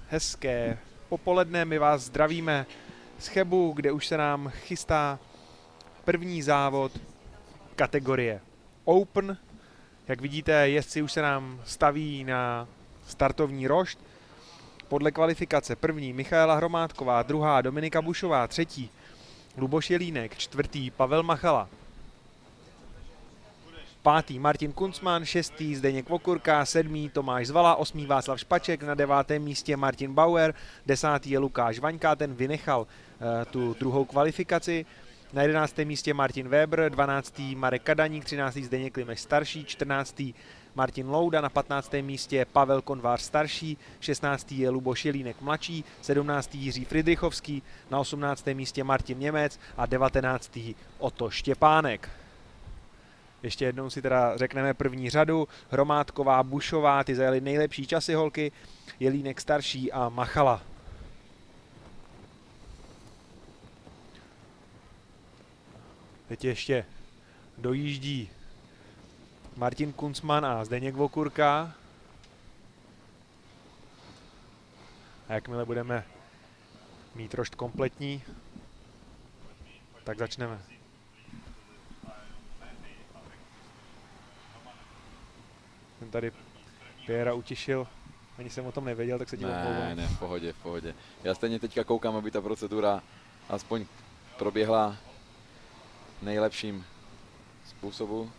Hezké popoledne, my vás zdravíme z Chebu, kde už se nám chystá první závod kategorie Open. Jak vidíte, jezdci už se nám staví na startovní rošt. Podle kvalifikace první Michaela Hromádková, druhá Dominika Bušová, třetí Luboš Jelínek, čtvrtý Pavel Machala, pátý Martin Kunzman, šestý Zdeněk Vokurka, sedmý Tomáš Zvala, osmý Václav Špaček, na devátém místě Martin Bauer, desátý je Lukáš Vaňka, ten vynechal tu druhou kvalifikaci, na 11. místě Martin Weber, 12. Marek Kadaník, 13. Zdeněk Klimeš starší, 14. Martin Louda, na 15. místě Pavel Konvář starší, 16. je Luboš Jelínek mladší, 17. Jiří Fridrichovský, na 18. místě Martin Němec a 19. Otto Štěpánek. Ještě jednou si teda řekneme první řadu. Hromádková, Bušová, ty zajeli nejlepší časy holky, Jelínek starší a Machala. Teď ještě dojíždí Martin Kunzman a Zdeněk Vokurka. A jakmile budeme mít rošt kompletní, tak začneme. Jsem tady Piera utišil, ani jsem o tom nevěděl, tak se tím omlouvám. Ne, v pohodě, v pohodě. Já stejně teďka koukám, aby ta procedura aspoň proběhla nejlepším způsobu.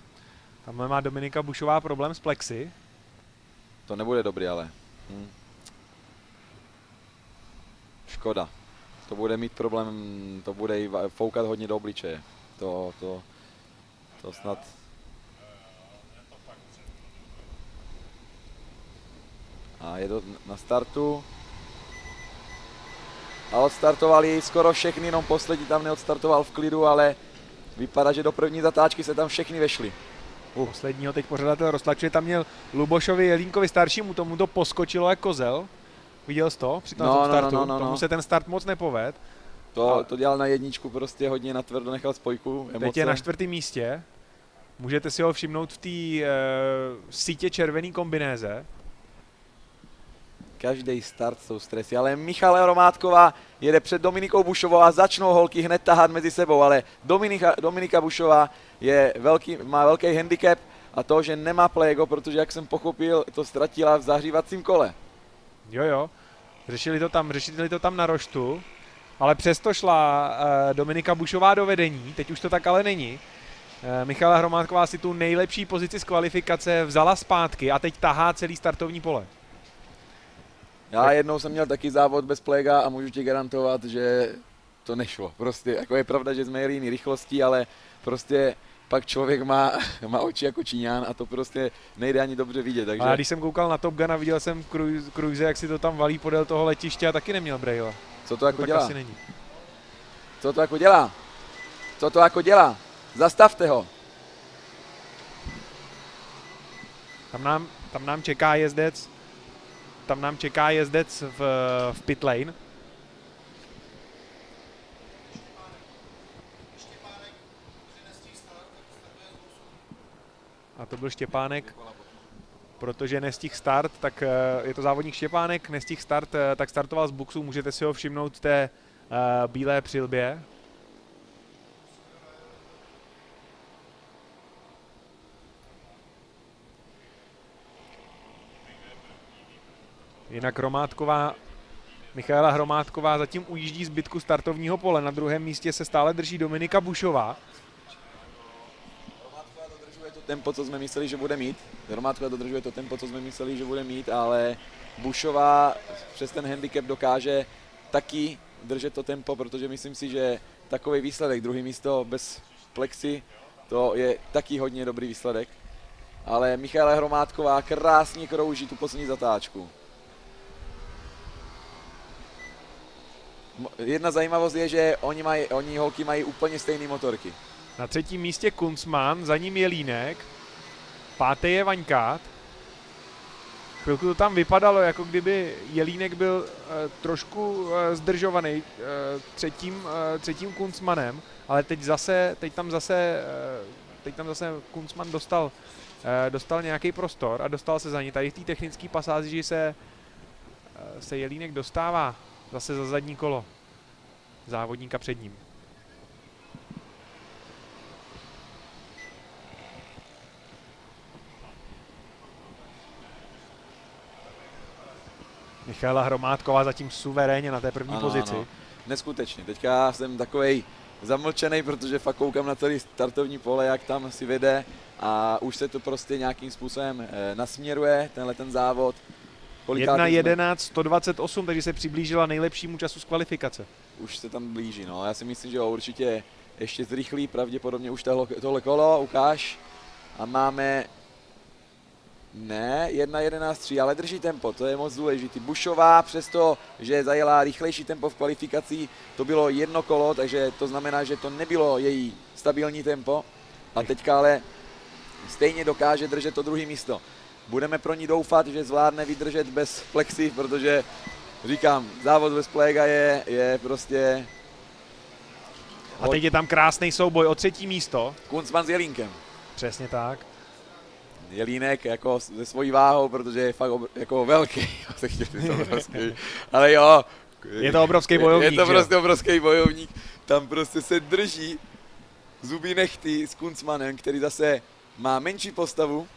Tamhle má Dominika Bušová problém s plexy. To nebude dobrý, ale. Škoda. To bude mít problém, to bude jí foukat hodně do obličeje. To snad. A je to na startu. A odstartovali skoro všechny, jenom poslední tam neodstartoval v klidu, ale vypadá, že do první zatáčky se tam všechny vešly. Posledního teď pořadatel roztlačuje, tam měl Lubošovi Jelínkovi staršímu, tomu to poskočilo jako kozel. Viděl jsi to při tom startu? Tomu se ten start moc nepoved. To dělal na jedničku, prostě hodně natvrdo nechal spojku, emoce. Teď je na 4. místě. Můžete si ho všimnout v té sítě červený kombinéze. Každý start jsou stresy, ale Michala Hromádková jede před Dominikou Bušovou a začnou holky hned tahat mezi sebou, ale Dominika Bušová má velký handicap a to, že nemá plégo, protože jak jsem pochopil, to ztratila v zahřívacím kole. Jo, řešili to tam na roštu, ale přesto šla Dominika Bušová do vedení, teď už to tak ale není. Michala Hromádková si tu nejlepší pozici z kvalifikace vzala zpátky a teď tahá celý startovní pole. Já jednou jsem měl taky závod bez pléga a můžu ti garantovat, že to nešlo. Prostě jako je pravda, že jsme jeli jiný rychlostí, ale prostě pak člověk má oči jako Číňan a to prostě nejde ani dobře vidět. Takže. A když jsem koukal na Top Gun a viděl jsem Cruise, jak si to tam valí podél toho letiště a taky neměl brejle. Co to jako tak dělá? Asi není. Co to jako dělá? Co to jako dělá? Zastavte ho. Tam nám čeká jezdec. Tam nám čeká jezdec v pit lane. A to byl Štěpánek, protože nestihl start, tak je to závodník Štěpánek, nestihl start, tak startoval z boxu, můžete si ho všimnout v té bílé přilbě. Jinak Michaela Hromádková zatím ujíždí zbytku startovního pole. Na druhém místě se stále drží Dominika Bušová. Hromádková dodržuje to tempo, co jsme mysleli, že bude mít. Hromádková dodržuje to tempo, co jsme mysleli, že bude mít, ale Bušová přes ten handicap dokáže taky držet to tempo, protože myslím si, že takový výsledek, druhý místo bez plexy, to je taky hodně dobrý výsledek. Ale Michaela Hromádková krásně krouží tu poslední zatáčku. Jedna zajímavost je, že oni holky mají úplně stejné motorky. Na 3. místě Kunzman, za ním Jelínek, 5. je Vaňkát. Chvilku to tam vypadalo, jako kdyby Jelínek byl trošku zdržovaný třetím Kunzmanem, ale teď tam zase Kunzman dostal nějaký prostor a dostal se za ní. Tady v té technické pasáži se se Jelínek dostává zase za zadní kolo závodníka před ním. Michaela Hromádková zatím suverénně na té první pozici. Ano. Neskutečně. Teďka jsem takovej zamlčený, protože fakt koukám na celý startovní pole, jak tam si vede a už se to prostě nějakým způsobem nasměruje, tenhle ten závod. 1:11:128, takže se přiblížila nejlepšímu času z kvalifikace. Už se tam blíží, no. Já si myslím, že jo, určitě ještě zrychlí, pravděpodobně už tohle kolo, ukáž. A máme... Ne, 1:11:3, ale drží tempo, to je moc důležitý. Bušová, přesto, že zajela rychlejší tempo v kvalifikaci, to bylo jedno kolo, takže to znamená, že to nebylo její stabilní tempo. A teďka ale stejně dokáže držet to druhé místo. Budeme pro ní doufat, že zvládne vydržet bez plexy, protože říkám, závod bez pléga je prostě... A teď je tam krásný souboj o třetí místo. Kunzman s Jelínkem. Přesně tak. Jelínek jako se svojí váhou, protože je fakt jako velký, ale jo. Je to obrovský bojovník. Je to prostě obrovský bojovník. Tam prostě se drží zuby nechty s Kunzmanem, který zase má menší postavu.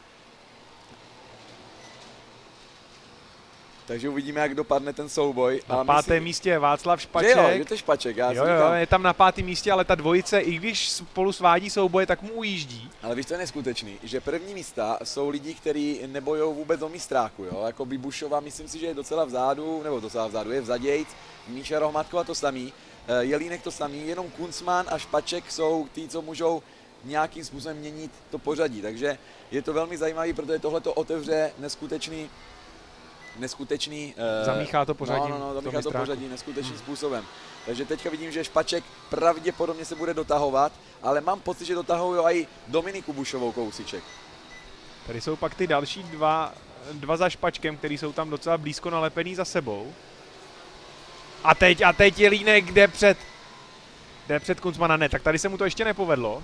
Takže uvidíme, jak dopadne ten souboj. Na pátém místě je Václav Špaček. Že to je Špaček, já jo, je tam na pátém místě, ale ta dvojice, i když spolu svádí souboje, tak mu ujíždí. Ale víš, to je neskutečný, že první místa jsou lidi, kteří nebojou vůbec o mistráku, jo? Jako Bušová, myslím si, že je docela vzadu, nebo docela vzadu, je vzadějc, Míša Hromádková to samý, Jelínek to samý, jenom Kunzman a Špaček jsou ty, co můžou nějakým způsobem měnit to pořadí, takže je to velmi zajímavý, protože tohle to otevře neskutečný... Zamíchá to pořadí. Zamíchá to pořadí neskutečným způsobem. Takže teďka vidím, že Špaček pravděpodobně se bude dotahovat, ale mám pocit, že dotahují i Dominiku Bušovou kousíček. Tady jsou pak ty další dva za Špačkem, který jsou tam docela blízko nalepený za sebou. A teď Jelínek jde před Kunzmana, ne, tak tady se mu to ještě nepovedlo.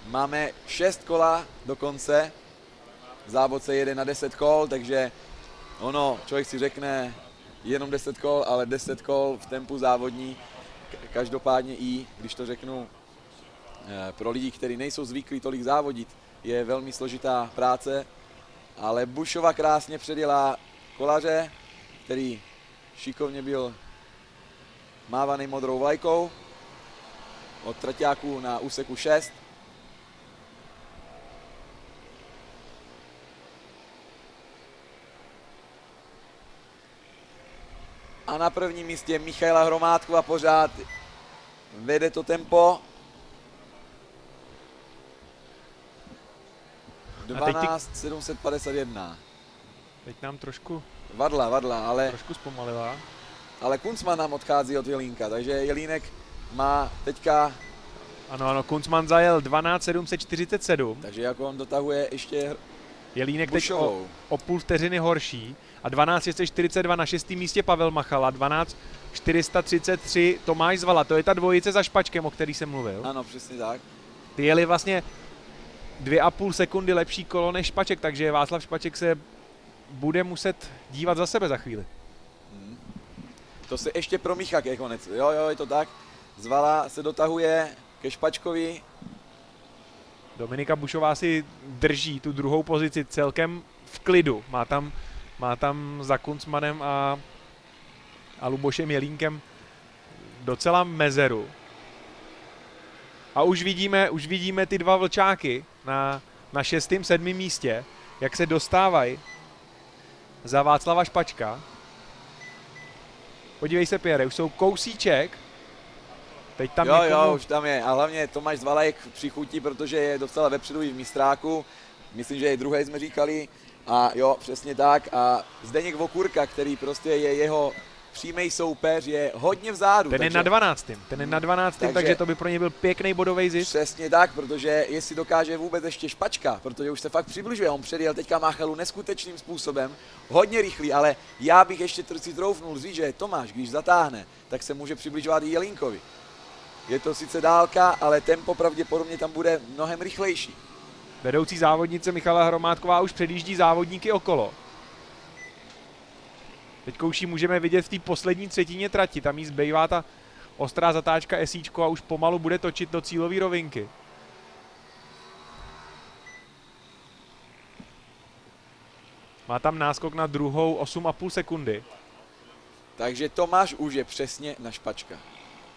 Máme 6 kola do konce, závod se jede na 10 kol, takže ono, člověk si řekne jenom 10 kol, ale 10 kol v tempu závodní, každopádně i, když to řeknu, pro lidi, kteří nejsou zvyklí tolik závodit, je velmi složitá práce, ale Bušova krásně předjela kolaře, který šikovně byl mávaný modrou vlajkou od traťáků na úseku 6. A na prvním místě Michaela Hromádková pořád vede to tempo. 12:751. Teď nám trošku... Vadla, ale... Trošku zpomalila. Ale Kunzman nám odchází od Jelínka, takže Jelínek má teďka... Ano, Kunzman zajel 12:747. Takže jako on dotahuje ještě Jelínek teď o půl vteřiny horší. A 12:42 na 6. místě Pavel Machala, 12:433 Tomáš Zvala, to je ta dvojice za Špačkem, o který jsem mluvil. Ano, přesně tak. Ty jeli vlastně 2,5 sekundy lepší kolo než Špaček, takže Václav Špaček se bude muset dívat za sebe za chvíli. To se ještě promíchá ke konec, jo, je to tak. Zvala se dotahuje ke Špačkovi. Dominika Bušová si drží tu druhou pozici celkem v klidu, má tam za Kunzmanem a Lubošem Jelínkem docela mezeru. A už vidíme ty dva vlčáky na 6., 7. místě, jak se dostávají za Václava Špačka. Podívej se, Pierre, už jsou kousíček. Teď tam jo, už tam je. A hlavně Tomáš Zvalek přichutí, protože je docela vepředu i v mistráku. Myslím, že je druhý, jsme říkali. A jo, přesně tak. A Zdeněk Vokurka, který prostě je jeho přímý soupeř, je hodně vzadu. Ten je na 12. Takže to by pro ně byl pěkný bodový zisk. Přesně tak, protože jestli dokáže vůbec ještě Špačka, protože už se fakt přibližuje, on předjel teďka Máchalu neskutečným způsobem, hodně rychlý, ale já bych ještě si troufnul říct, že Tomáš, když zatáhne, tak se může přibližovat i Jelínkovi. Je to sice dálka, ale tempo pravděpodobně tam bude mnohem rychlejší. Vedoucí závodnice Michaela Hromádková už předjíždí závodníky okolo. Teď už ji můžeme vidět v té poslední třetině trati, tam jí zbývá ta ostrá zatáčka esíčko a už pomalu bude točit do cílové rovinky. Má tam náskok na druhou 8,5 sekundy. Takže Tomáš už je přesně na Špačka.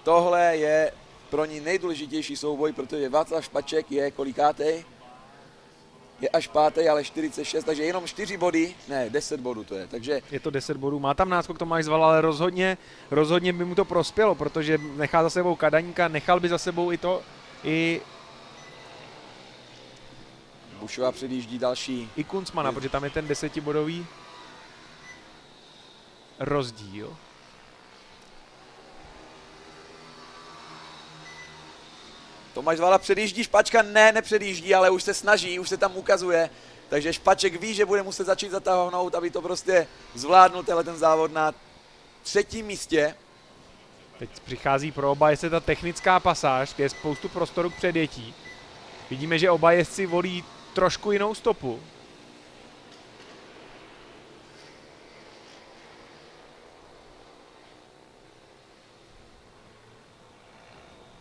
Tohle je pro ní nejdůležitější souboj, protože Václav Špaček je kolikátej? Je až pátý, ale 46, takže jenom 4 body, ne, 10 bodů to je, takže... Je to 10 bodů, má tam náskok Tomáš Zvala, ale rozhodně by mu to prospělo, protože nechá za sebou Kadaňka, nechal by za sebou i Bušová předjíždí další. I Kunzmana, protože tam je ten 10bodový rozdíl. Tomáš Zvala předjíždí, Špačka nepředjíždí, ale už se snaží, už se tam ukazuje. Takže Špaček ví, že bude muset začít zatáhnout, aby to prostě zvládnul ten závod na 3. místě. Teď přichází pro oba jezdce ta technická pasáž, je spoustu prostoru k předjetí. Vidíme, že oba jezdci volí trošku jinou stopu.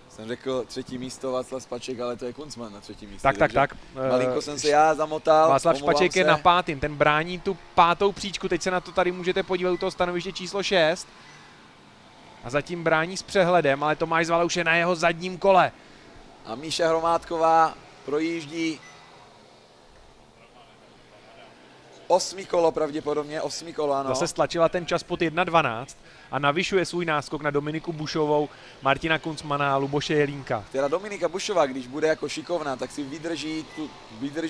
Jsem řekl 3. místo Václav Špaček, ale to je Kunzman na 3. místě. Tak. Malinko jsem se já zamotal. Václav Špaček je na 5. Ten brání tu 5. příčku. Teď se na to tady můžete podívat u toho stanoviště číslo 6. A zatím brání s přehledem, ale Tomáš Zvala už je na jeho zadním kole. A Míša Hromádková projíždí 8. kolo pravděpodobně, 8. kolo, ano. Zase stlačila ten čas pod 1.12 a navyšuje svůj náskok na Dominiku Bušovou, Martina Kunzmana a Luboše Jelínka. Teda Dominika Bušová, když bude jako šikovná, tak si vydrží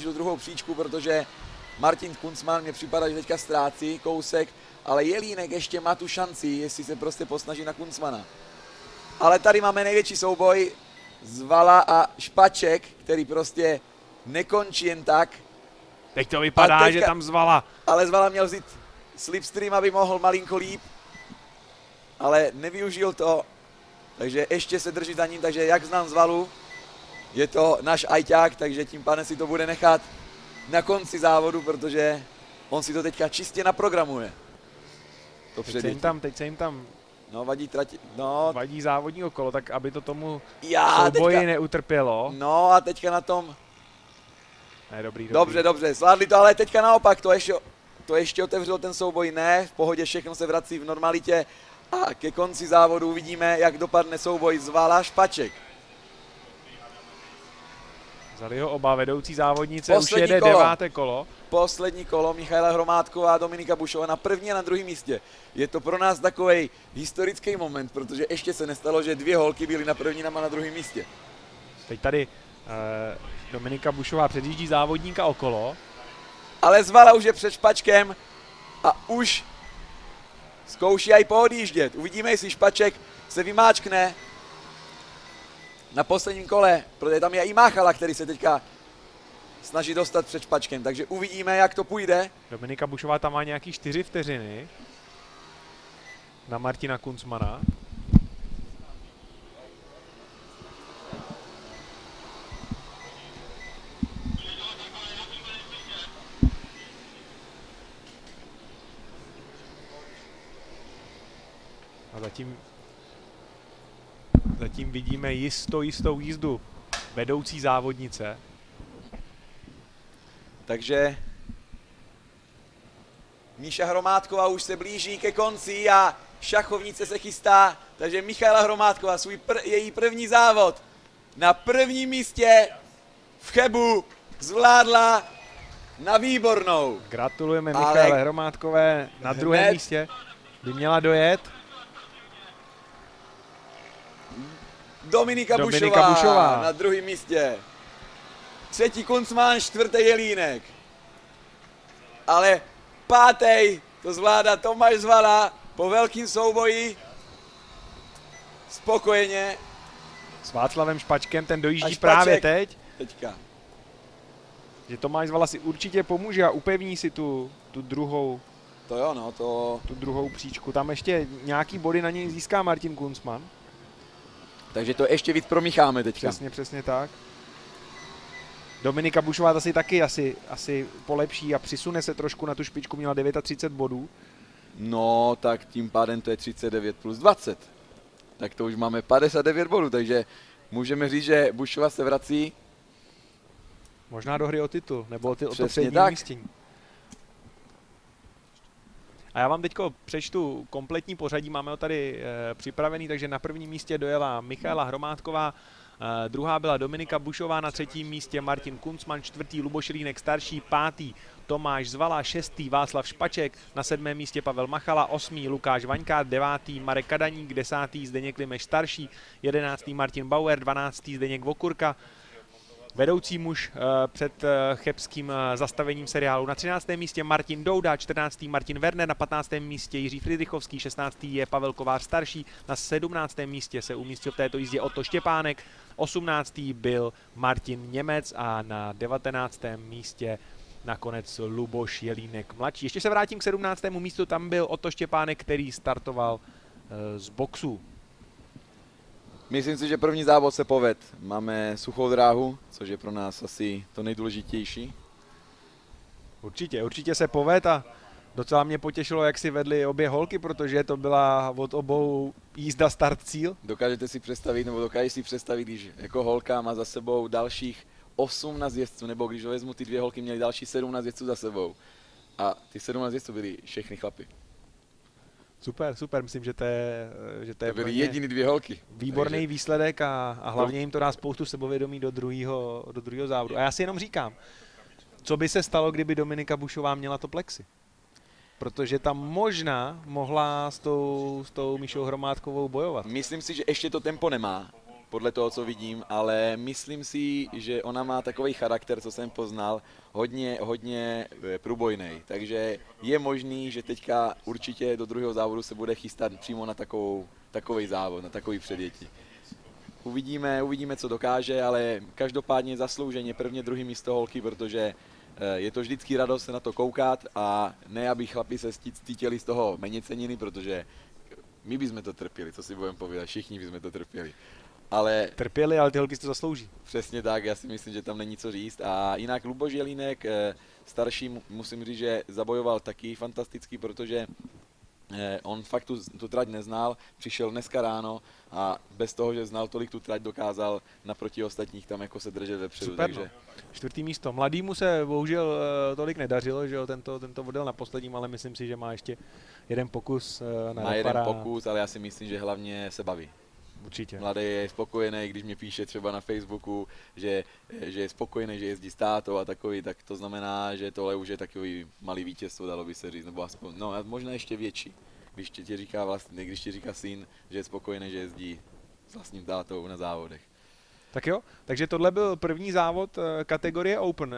tu druhou příčku, protože Martin Kunzman mě připadá, že teďka ztrácí kousek, ale Jelínek ještě má tu šanci, jestli se prostě posnaží na Kunzmana. Ale tady máme největší souboj Zvala a Špaček, který prostě nekončí jen tak. Teď to vypadá, že tam Zvala. Ale Zvala měl vzít slipstream, aby mohl malinko líp, ale nevyužil to, takže ještě se drží za ním, takže jak znám Zvalu, je to náš ajťák, takže tím pádem si to bude nechat na konci závodu, protože on si to teďka čistě naprogramuje. To teď se jim tam vadí závodní okolo, tak aby to tomu souboji neutrpělo. No a teďka na tom... Ne, dobrý. Dobře, zvládli to, ale teďka naopak, to ještě otevřelo ten souboj, ne, v pohodě, všechno se vrací v normalitě a ke konci závodu uvidíme, jak dopadne souboj Zvala Špaček. Vzali ho oba vedoucí závodnice, už jede 9. kolo. Poslední kolo, Michaela Hromádková a Dominika Bušová na 1. a na 2. místě. Je to pro nás takový historický moment, protože ještě se nestalo, že 2 holky byly na 1. a na 2. místě. Teď tady Dominika Bušová předjíždí závodníka okolo. Ale Zvala už je před Špačkem a už zkouší aj poodjíždět. Uvidíme, jestli Špaček se vymáčkne na posledním kole, protože tam je i Máchala, který se teďka snaží dostat před Špačkem, takže uvidíme, jak to půjde. Dominika Bušová tam má nějaký 4 vteřiny na Martina Kunzmana. A zatím vidíme jistou jízdu vedoucí závodnice. Takže Míša Hromádková už se blíží ke konci a šachovnice se chystá, takže Michaela Hromádková její první závod na 1. místě v Chebu zvládla na výbornou. Gratulujeme Michaele Hromádkové, na 2. místě by měla dojet Dominika Bušová na 2. místě. 3. Kunzman, 4. Jelínek. Ale 5. to zvládá Tomáš Zvala po velkým souboji. Spokojeně. S Václavem Špačkem, ten dojíždí právě teďka. Že Tomáš Zvala si určitě pomůže a upevní si tu druhou. To jo, no, tu druhou příčku. Tam ještě nějaký body na něj získá Martin Kunzman. Takže to ještě víc promícháme teďka. Přesně tak. Dominika Bušová zase taky asi polepší a přisune se trošku na tu špičku, měla 39 bodů. No, tak tím pádem to je 39 plus 20. Tak to už máme 59 bodů, takže můžeme říct, že Bušova se vrací. Možná do hry o titul, nebo o to Přesně přední tak. umístění. A já vám teďko přečtu kompletní pořadí, máme ho tady připravený, takže na prvním místě dojela Michaela Hromádková, druhá byla Dominika Bušová, na třetím místě Martin Kunzman, čtvrtý Luboš Jelínek starší, pátý Tomáš Zvala, šestý Václav Špaček, na sedmém místě Pavel Machala, osmý Lukáš Vaňka, devátý Marek Kadaník, desátý Zdeněk Klimeš starší, jedenáctý Martin Bauer, dvanáctý Zdeněk Vokurka, vedoucí muž před chebským zastavením seriálu. Na 13. místě Martin Douda, 14. Martin Werner, na 15. místě Jiří Friedrichovský, 16. je Pavel Kovář starší, na 17. místě se umístil v této jízdě Otto Štěpánek, 18. byl Martin Němec a na 19. místě nakonec Luboš Jelínek mladší. Ještě se vrátím k 17. místu, tam byl Otto Štěpánek, který startoval z boxu. Myslím si, že první závod se poved. Máme suchou dráhu, což je pro nás asi to nejdůležitější. Určitě se poved a docela mě potěšilo, jak si vedly obě holky, protože to byla od obou jízda start cíl. Dokážeš si představit, když jako holka má za sebou dalších 18 jezdců, nebo když ho vezmu, ty dvě holky měly další 17 jezdců za sebou. A ty 17 jezdců byly všechny chlapy. Super, myslím, že to je To byly jediný dvě holky. Výborný výsledek a hlavně jim to dá spoustu sebevědomí do druhého závodu. A já si jenom říkám, co by se stalo, kdyby Dominika Bušová měla to plexi? Protože tam možná mohla s tou Míšou Hromádkovou bojovat. Myslím si, že ještě to tempo nemá, podle toho, co vidím, ale myslím si, že ona má takový charakter, co jsem poznal, hodně průbojnej. Takže je možný, že teďka určitě do druhého závodu se bude chystat přímo na takový závod, na takový předjetí. Uvidíme, co dokáže, ale každopádně zaslouženě prvně druhý místo holky, protože je to vždycky radost se na to koukat a ne, aby chlapi se cítili z toho méně ceniny, protože my bychom to trpěli, co si budeme povědět, všichni bychom to trpěli. Ale ty holky si to zaslouží. Přesně tak, já si myslím, že tam není co říct. A jinak Luboš Jelínek, starší, musím říct, že zabojoval taky fantasticky, protože on fakt tu trať neznal, přišel dneska ráno a bez toho, že znal tolik tu trať, dokázal naproti ostatních tam jako se držet vepředu. Super, takže... Čtvrtý místo. Mladýmu se bohužel tolik nedařilo, že jo, tento odjel na posledním, ale myslím si, že má ještě jeden pokus na Má jeden pokus, ale já si myslím, že hlavně se baví. Určitě. Mladý je spokojený, když mě píše třeba na Facebooku, že je spokojený, že jezdí s tátou a takový, tak to znamená, že tohle už je takový malý vítězstvo, dalo by se říct, nebo aspoň, no možná ještě větší, když ti říká syn, že je spokojený, že jezdí s vlastním tátou na závodech. Tak jo, takže tohle byl první závod kategorie Open.